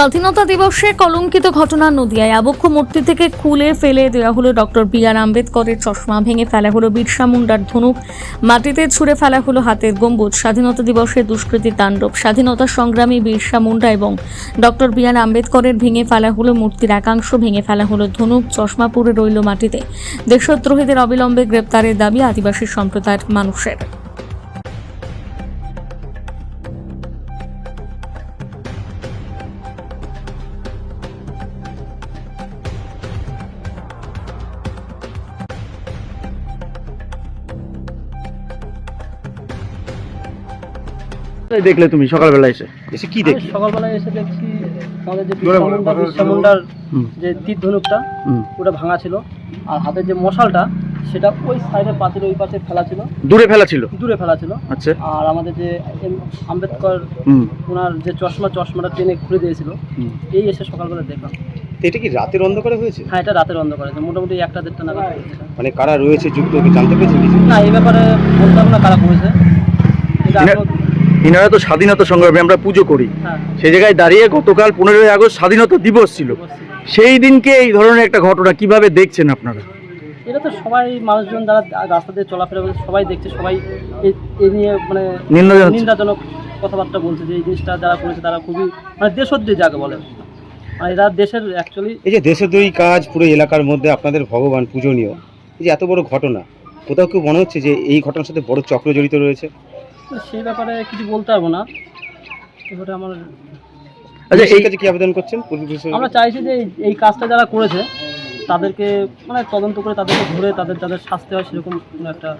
স্বাধীনতা দিবসে কলঙ্কিত ঘটনা নদিয়ায় আবক্ষ মূর্তি থেকে খুলে ফেলে দেওয়া হলো ডক্টর বি.আর. আম্বেদকরের চশমা, ভেঙে ফেলা হলো বিরসা মুন্ডার ধনুক, মাটিতে ছুঁড়ে ফেলা হলো হাতের গম্বুজ। স্বাধীনতা দিবসে দুষ্কৃতির তাণ্ডব। স্বাধীনতা সংগ্রামী বিরসা মুন্ডা এবং ডক্টর বি.আর. আম্বেদকরের ভেঙে ফেলা হলো মূর্তির একাংশ, ভেঙে ফেলা হলো ধনুক, চশমা পড়ে রইল মাটিতে। দেশদ্রোহীদের অবিলম্বে গ্রেপ্তারের দাবি আদিবাসী সম্প্রদায়ের মানুষের। দেখলে তুমি সকালবেলা এসে কি দেখি? সকালবেলায় এসে দেখছি আমাদের যে বিরসা মুন্ডার যে তীর ধনুকটা ওটা ভাঙা ছিল, আর হাতের যে মশালটা সেটা ওই সাইডের পাশের ওই পাশে ফেলা ছিল, দূরে ফেলা ছিল। আচ্ছা। আর আমাদের যে আম্বেদকর ওনার যে চশমাটা টেনে খুলে দিয়েছিল, এই এসে সকালবেলা দেখলাম। এটা কি রাতের অন্ধকারে হয়েছে? হ্যাঁ, এটা রাতের অন্ধকারে, মোটামুটি 1টা-1:30 নাগাদ হয়েছে। মানে কারা রয়েছে যুক্ত কি জানতে পেরেছেন? না, এই ব্যাপারে বলতে পারবো না কারা করেছে। ইনারা তো স্বাধীনতা সংগ্রামী, আমরা পুজো করি, সেই জায়গায় দাঁড়িয়ে গতকাল 15ই আগস্ট স্বাধীনতা দিবস ছিল, সেই দিনকে এই ধরনের একটা ঘটনা কিভাবে দেখছেন আপনারা? এটা তো সবাই মানুষজন যারা রাস্তা দিয়ে চলাফেরা করছে সবাই দেখছে, সবাই এই নিয়ে মানে নিন্দাজনক কথাবার্তা বলছে যে এই জিনিসটা যারা করেছে তারা খুবই মানে দেশদ্রোহী যাকে বলে, মানে এরা দেশের অ্যাকচুয়ালি এই যে দেশদ্রোহী কাজ পুরো এলাকার মধ্যে আপনাদের ভগবান পূজনীয়, এই যে এত বড় ঘটনা, কোথাও কেউ মনে হচ্ছে যে এই ঘটনার সাথে বড় চক্র জড়িত রয়েছে? সেই ব্যাপারে কিছু বলতে পারবো না। এবারে আমার আচ্ছা, এই কাজে কি আবেদন করছেন? আমরা চাইছি যে এই কাজটা যারা করেছে তাদেরকে মানে তদন্ত করে তাদেরকে ধরে তাদের শাস্তি হয় সেরকম কোনো একটা।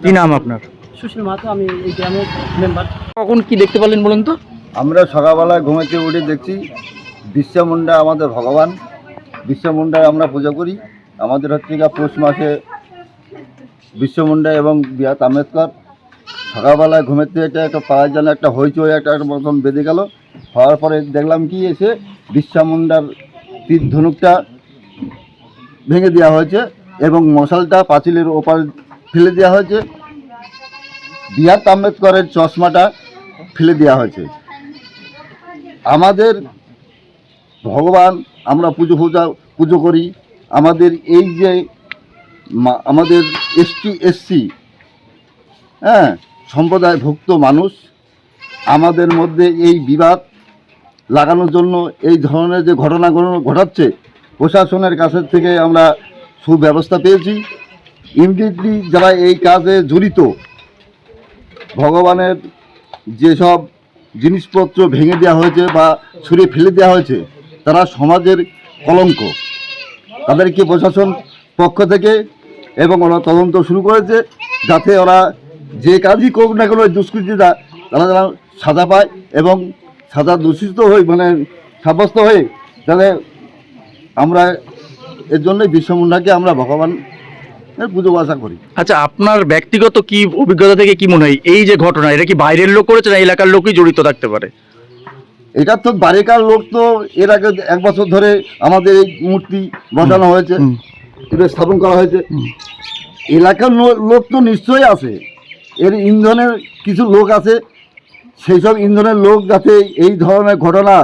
কি নাম আপনার? সুশীল মাহাতো, আমি এই গ্রামের মেম্বার। কখন কি দেখতে পারলেন বলুন তো? আমরা সকালবেলায় ঘুমাতে উঠে দেখছি বিরসা মুন্ডা আমাদের ভগবান, বিরসা মুন্ডার আমরা পূজা করি। আমাদের হচ্ছে পৌষ মাসে বিরসা মুন্ডা এবং বি.আর. আম্বেদকর। সকালবেলায় ঘুমেতে একটা পাড়ার যেন একটা হইচই একটা মতন বেঁধে গেল। হওয়ার পরে দেখলাম কি এসে বিরসা মুন্ডার তীর ধনুকটা ভেঙে দেওয়া হয়েছে এবং মশালটা পাঁচিলের ওপার ফেলে দেওয়া হয়েছে, বি.আর. আম্বেদকরের চশমাটা ফেলে দেওয়া হয়েছে। আমাদের ভগবান, আমরা পুজো করি। আমাদের এই যে আমাদের এসসি সম্প্রদায়ভুক্ত মানুষ, আমাদের মধ্যে এই বিবাদ লাগানোর জন্য এই ধরনের যে ঘটনাগুলো ঘটাচ্ছে, প্রশাসনের কাছের থেকে আমরা সুব্যবস্থা পেয়েছি। ইমিডিয়েটলি যারা এই কাজে জড়িত, ভগবানের যেসব জিনিসপত্র ভেঙে দেওয়া হয়েছে বা ছুঁড়ে ফেলে দেওয়া হয়েছে, তারা সমাজের কলঙ্ক। তাদেরকে প্রশাসন পক্ষ থেকে এবং ওরা তদন্ত শুরু করেছে, যাতে ওরা যে কাজই করুক না কেন দুষ্কৃতীরা তারা যেন সাজা পায় এবং সাজা দূষিত হয়ে মানে সাব্যস্ত হয়ে, তাহলে আমরা এর জন্যই বিরসা মুন্ডাকে আমরা ভগবান পুজো বাসা করি। আচ্ছা, আপনার ব্যক্তিগত কি অভিজ্ঞতা থেকে কি মনে হয় এই যে ঘটনা, এটা কি বাইরের লোক করেছে না এলাকার লোকই জড়িত থাকতে পারে? এটা তো বাড়িকার লোক, তো এর আগে 1 বছর ধরে আমাদের এই মূর্তি বসানো হয়েছে, এটা স্থাপন করা হয়েছে। এলাকার লোক তো নিশ্চয়ই আছে, এর ইন্ধনের কিছু লোক আছে, সেই সব ইন্ধনের লোক যাতে এই ধরনের ঘটনা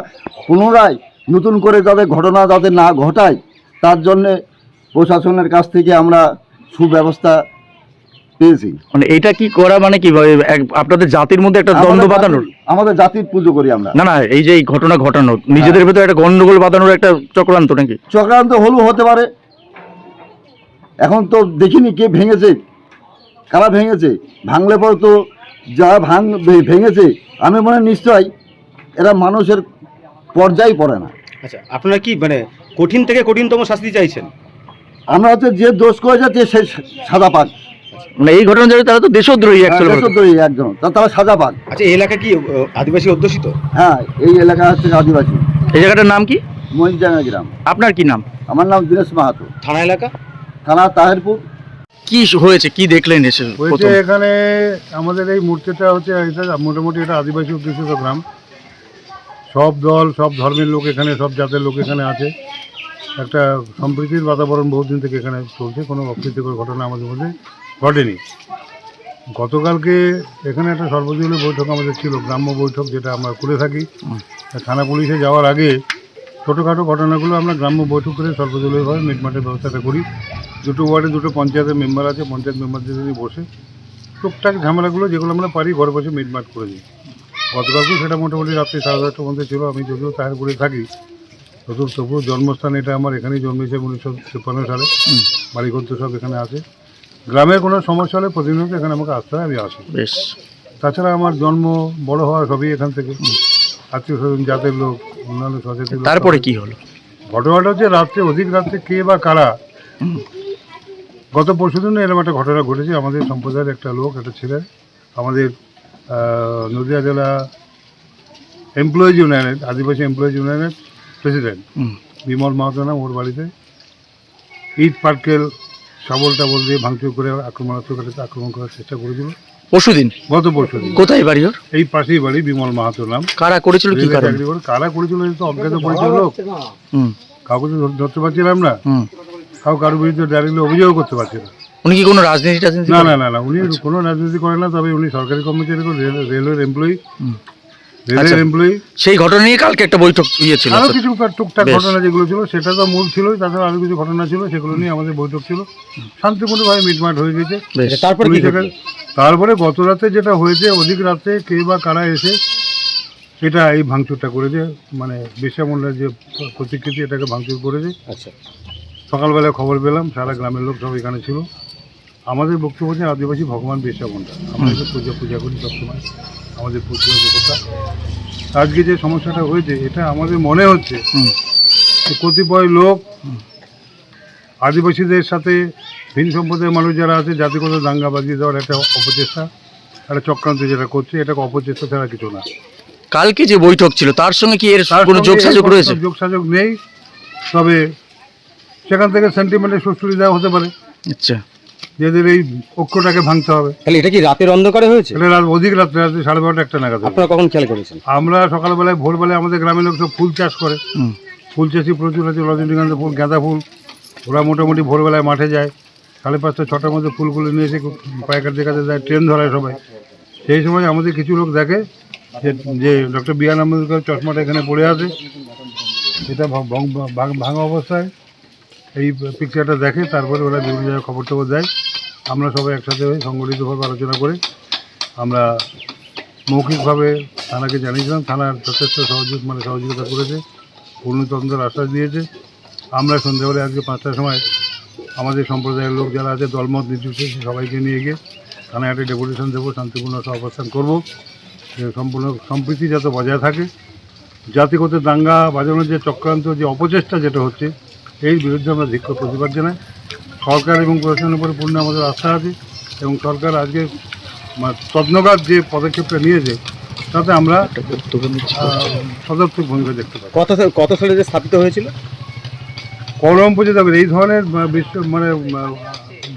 পুনরায় নতুন করে যাদের ঘটনা যাতে না ঘটায়, তার জন্যে প্রশাসনের কাছ থেকে আমরা সুব্যবস্থা পেয়েছি। মানে এটা কি করা মানে কি আপনাদের জাতির মধ্যে একটা দ্বন্দ্ব বাঁধানোর? আমাদের জাতির পুজো করি আমরা। না, এই যে এই ঘটনা ঘটানো নিজেদের ভেতরে একটা গন্ডগোল বাঁধানোর একটা চক্রান্ত নাকি? চক্রান্ত হলেও হতে পারে। এখন তো দেখিনি কে ভেঙেছে, কারা ভেঙেছে। ভাঙলে পরে তো যারা ভেঙেছে আমি মনে নিশ্চয়ই এরা মানুষের পর্যায়ে পড়ে না। আচ্ছা, আপনারা কি মানে কঠিন থেকে কঠিনতম শাস্তি চাইছেন? আমরা হচ্ছে যে দোষ করেছে সে সাজা পাক। মানে এই ঘটনা যারা তারা তো দেশদ্রোহী, দেশদ্রোহী একজন, তারা সাজা পাক। আচ্ছা, এই এলাকা কি আদিবাসী অধ্যুষিত? হ্যাঁ, এই এলাকা হচ্ছে আদিবাসী। এই জায়গাটার নাম কি? মহিষডাঙ্গা গ্রাম। আপনার কি নাম? আমার নাম দীনেশ মাহাতো। থানা এলাকা? থানা তাহেরপুর। কি হয়েছে, কি দেখলেন এসে? এখানে আমাদের এই মূর্তিটা হচ্ছে মোটামুটি এটা আদিবাসী অধ্যুষিত গ্রাম। সব দল, সব ধর্মের লোক এখানে, সব জাতের লোক এখানে আছে। একটা সম্প্রীতির বাতাবরণ বহুদিন থেকে এখানে চলছে, কোনো অপ্রীতিকর ঘটনা আমাদের মধ্যে ঘটেনি। গতকালকে এখানে একটা সর্বদলীয় বৈঠক আমাদের ছিল, গ্রাম্য বৈঠক, যেটা আমরা করে থাকি। থানা পুলিশে যাওয়ার আগে ছোটোখাটো ঘটনাগুলো আমরা গ্রাম্য বৈঠক করে সর্বদলীয়ভাবে মিটমাটের ব্যবস্থাটা করি। দুটো ওয়ার্ডে দুটো পঞ্চায়েতের মেম্বার আছে, পঞ্চায়েত মেম্বারদের নিয়ে বসে টুকটাক ঝামেলাগুলো যেগুলো আমরা পারি ঘরে বসে মিটমাট করে দিই। গতকালকেও সেটা মোটামুটি রাত্রি 10:30টার মধ্যে ছিল। আমি যদিও তাহারপুরে থাকি, তবুও জন্মস্থান এটা আমার, এখানেই জন্মেছে 1953 সালে, বাড়িঘর সব এখানে আছে। গ্রামের কোনো সমস্যা হলে প্রতিনিয়ত এখানে আমাকে আসতে হয়, আমি আসি। বেশ। তাছাড়া আমার জন্ম বড় হওয়া সবই এখান থেকে, আত্মীয় স্বজন, জাতের লোক, অন্যান্য সচেতন। তারপরে কি হলো? ঘটনাটা হচ্ছে রাত্রে, অধিক রাত্রে কে বা কারা, গত পরশুদিন এরকম একটা ঘটনা ঘটেছে। আমাদের সম্প্রদায়ের একটা লোক, একটা ছেলে, আমাদের নদিয়া জেলা এমপ্লয়িজ ইউনিয়নের, আদিবাসী এমপ্লয়িজ ইউনিয়নের প্রেসিডেন্ট বিমল মাহাতো নাম, ওর বাড়িতে ইট পাটকেল শাবল টাবল দিয়ে ভাঙচুর করে আক্রমণ করার চেষ্টা করেছিল পরশুদিন, গত পরশুদিন। কোথায় বাড়ি ওর? এই পাশেই বাড়ি, বিমল মাহাতো নাম। কারা করেছিল, কি কারণে? কারা করেছিল এটা তো অজ্ঞাত পরিচয় লোক, কাউকে তো ধরতে পারছিলাম না, কারোর বিরুদ্ধে ডাইরেক্টলি অভিযোগ করতে পারছি না। উনি কি কোনো রাজনীতি না না না না, উনি কোনো রাজনীতি করেন না, তবে উনি সরকারি কর্মচারী, রেলওয়ের এমপ্লয়ি। সেই ঘটনা নিয়ে কালকে একটা বৈঠক ছিল, আরো কিছু টুকটাক ঘটনা যেগুলো ছিল, সেটা তো মূল ছিল, তাছাড়া আরো কিছু ঘটনা ছিল, সেগুলো নিয়ে আমাদের বৈঠক ছিল। শান্তিপূর্ণভাবে মিটমাট হয়ে গেছে। তারপরে গত রাতে যেটা হয়েছে, অধিক রাতে কে বা কারা এসে এটা এই ভাঙচুরটা করেছে, মানে বিরসা মুন্ডার যে প্রতিকৃতি, এটাকে ভাঙচুর করেছে। আচ্ছা, সকালবেলায় খবর পেলাম, সারা গ্রামের লোক সব এখানে ছিল। আমাদের বক্তব্য হচ্ছে আদিবাসী ভগবান বিরসা মুন্ডা, আমরা একে পূজা করি সবসময়, আমাদের পূজনীয় দেবতা। আজকে যে সমস্যাটা হয়েছে, এটা আমাদের মনে হচ্ছে যে কতিপয় লোক আদিবাসীদের সাথে ভিন সম্প্রদায়ের মানুষ যারা আছে, জাতিগত দাঙ্গা বাজিয়ে দেওয়ার একটা অপচেষ্টা, একটা চক্রান্ত যেটা করছে, এটাকে অপচেষ্টা ছাড়া কিছু না। কালকে যে বৈঠক ছিল তার সঙ্গে কি এর কোনো যোগসাযোগ রয়েছে? যোগসাযোগ নেই, তবে সেখান থেকে সেন্টিমেন্টের সুস্থি দেওয়া হতে পারে। আচ্ছা, যেদের এই ঐক্যটাকে ভাঙতে হবে। তাহলে এটা কি রাতের অন্ধকারে হয়েছে? এটা অধিক রাত্রে, রাত্রে 12:30 একটা নাগাদ। আপনারা কখন খেয়াল করেছেন? আমরা সকালবেলায়, ভোরবেলায় আমাদের গ্রামের লোক সব ফুল চাষ করে, ফুল চাষি প্রচুর আছে, রজনীগন্ধা ফুল, গাঁদা ফুল। ওরা মোটামুটি ভোরবেলায় মাঠে যায়, 5:30 6টার মধ্যে ফুলগুলো নিয়ে এসে পাইকারদের কাছে যায়, ট্রেন ধরায় সবাই। সেই সময় আমাদের কিছু লোক দেখে যে ডক্টর বি.আর. আম্বেদকর চশমাটা এখানে পড়ে আছে, এটা ভাঙা অবস্থায়, এই পিকচারটা দেখে। তারপরে ওরা বিভিন্ন জায়গায় খবর টবর দেয়। আমরা সবাই একসাথে হয়ে সংগঠিতভাবে আলোচনা করে আমরা মৌখিকভাবে থানাকে জানিয়েছিলাম। থানার যথেষ্ট সহযোগিতা করেছে, পূর্ণতন্ত্রের আশ্বাস দিয়েছে। আমরা সন্ধ্যাবেলায় আজকে 5টার সময় আমাদের সম্প্রদায়ের লোক যারা আছে, দলমত নির্বিশেষে সবাইকে নিয়ে গিয়ে থানায় একটা ডেপুটেশন দেবো, শান্তিপূর্ণ অবস্থান করব, সম্পূর্ণ সম্প্রীতি যাতে বজায় থাকে। জাতিগত দাঙ্গা বাজানোর যে চক্রান্ত, যে অপচেষ্টা যেটা হচ্ছে, এর বিরুদ্ধে আমরা তীব্র প্রতিবাদ জানাই। সরকার এবং প্রশাসনের উপরে পূর্ণ আমাদের আস্থা আছে, এবং সরকার আজকে তৎনগত যে পদক্ষেপটা নিয়েছে, তাতে আমরা সদর্থক ভূমিকা দেখতে পাই। কত সালে যে স্থাপিত হয়েছিল? করম পুজো দেবে এই ধরনের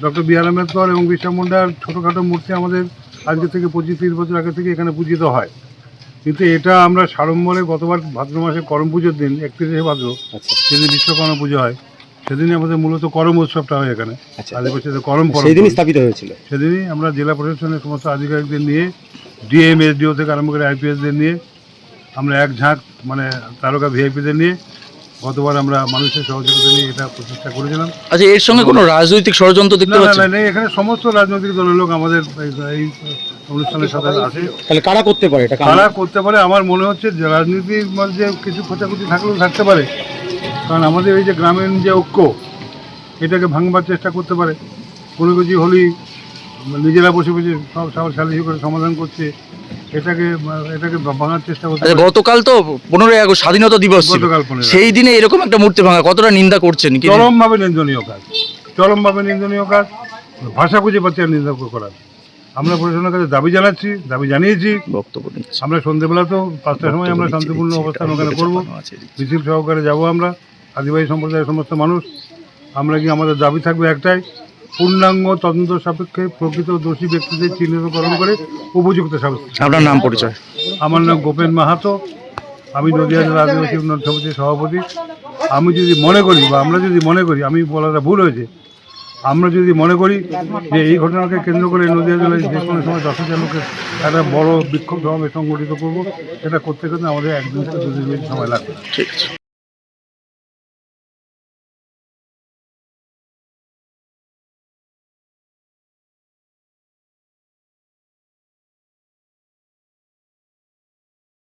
ডক্টর বি.আর. আম্বেদকর এবং বিরসা মুন্ডার ছোটোখাটো মূর্তি আমাদের আজকে থেকে 25-30 বছর আগে থেকে এখানে পূজিত হয়। কিন্তু এটা আমরা সাড়ম্বরে গতবার ভাদ্র মাসে করম পুজোর দিন, 31শে ভাদ্র, যেদিন বিশ্বকর্মা পুজো হয়, সেদিনই আমাদের মূলত করম উৎসবটা হয় এখানে। আদিবাসীদের করম সেদিনই স্থাপিত হয়েছিল। সেদিনই আমরা জেলা প্রশাসনের সমস্ত আধিকারিকদের নিয়ে, ডিএম, এসডিও থেকে আরম্ভ করে আইপিএসদের নিয়ে, আমরা এক ঝাঁক তারকা ভিআইপিদের নিয়ে গতবার আমরা মানুষের সহযোগিতা নিয়ে এটা প্রচেষ্টা করেছিলাম। আচ্ছা, এর সঙ্গে কোনো রাজনৈতিক ষড়যন্ত্র দেখতে পাচ্ছেন? না, এখানে সমস্ত রাজনৈতিক দলের লোক আমাদের এই অনুষ্ঠানের সাথে আছে। তাহলে কারা করতে পারে এটা? কারা করতে পারে আমার মনে হচ্ছে যে রাজনীতির মধ্যে কিছু খোঁচাখুচি থাকলেও থাকতে পারে, কারণ আমাদের এই যে গ্রামের যে ঐক্য, এটাকে ভাঙবার চেষ্টা করতে পারে। কোনো কিছু হলেই নিজেরা বসে বসে সব সালিশি করে সমাধান করছে, এটাকে ভাঙার চেষ্টা করতে পারে। গতকাল তো 15ই আগস্ট স্বাধীনতা দিবস ছিল, সেই দিনে এরকম একটা মূর্তি ভাঙা কতটা নিন্দা করছেন? চরমভাবে নিন্দনীয় কাজ, চরমভাবে নিন্দনীয় কাজ। ভাষা খুঁজে পাচ্ছি আর নিন্দা করার। আমরা প্রশাসনের কাছে দাবি জানিয়েছি। বক্তব্য নিচ্ছি। আমরা সন্ধ্যেবেলা তো 5টার সময় আমরা শান্তিপূর্ণ অবস্থান ওখানে করবো, মিছিল সহকারে যাব। আমরা আদিবাসী সম্প্রদায়ের সমস্ত মানুষ, আমরা কি আমাদের দাবি থাকবে একটাই, পূর্ণাঙ্গ তদন্ত সাপেক্ষে প্রকৃত দোষী ব্যক্তিদের চিহ্নিতকরণ করে উপযুক্ত শাস্তি। আপনার নাম পরিচয়? আমার নাম গোপেন মাহাতো, আমি নদিয়া জেলা আদিবাসী উন্নয়ন সমিতির সভাপতি। আমি যদি মনে করি, বা আমরা যদি মনে করি আমি বলাটা ভুল হয়েছে, আমরা যদি মনে করি যে এই ঘটনাকে কেন্দ্র করে নদীয়া জেলায় যে কোনো সময় 10,000 লোকের একটা বড় বিক্ষোভ সমাবেশ সংগঠিত করবো, সেটা করতে আমাদের 1 দিন থেকে 2 দিন বেশি সময় লাগবে। ঠিক আছে।